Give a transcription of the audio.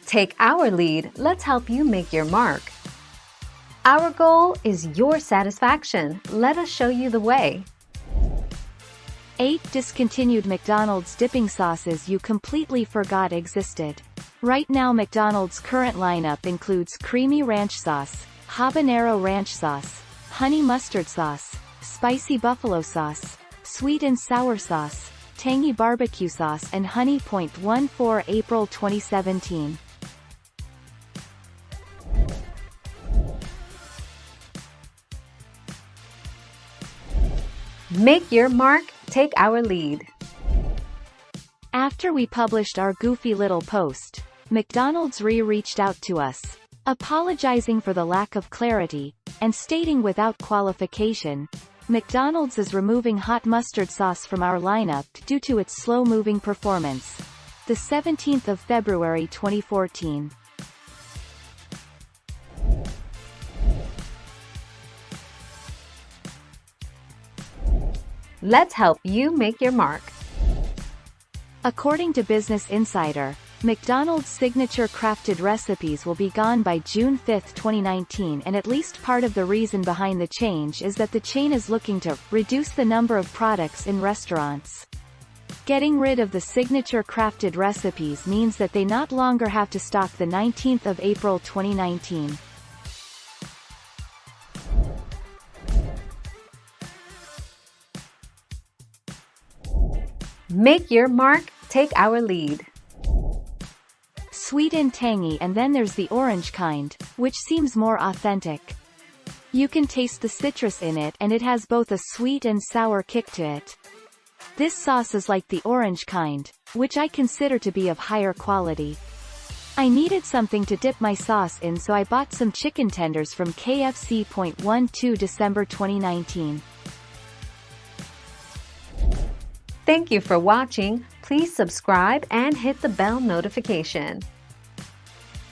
Take our lead, let's help you make your mark. Our goal is your satisfaction. Let us show you the way. 8 discontinued McDonald's dipping sauces you completely forgot existed. Right now McDonald's current lineup includes creamy ranch sauce, habanero ranch sauce, honey mustard sauce, spicy buffalo sauce, sweet and sour sauce, tangy barbecue sauce and honey. 14 April 2017. Make your mark, take our lead. After we published our goofy little post, McDonald's reached out to us, apologizing for the lack of clarity, and stating without qualification, McDonald's is removing hot mustard sauce from our lineup due to its slow-moving performance. The 17th of February 2014. Let's help you make your mark. According to Business Insider, McDonald's signature crafted recipes will be gone by June 5, 2019, and at least part of the reason behind the change is that the chain is looking to reduce the number of products in restaurants. Getting rid of the signature crafted recipes means that they not longer have to stock the 19th of April 2019. Make your mark, take our lead. Sweet and tangy, and then there's the orange kind, which seems more authentic. You can taste the citrus in it and it has both a sweet and sour kick to it. This sauce is like the orange kind, which I consider to be of higher quality. I needed something to dip my sauce in, so I bought some chicken tenders from KFC. 12 December 2019. Thank you for watching. Please subscribe and hit the bell notification.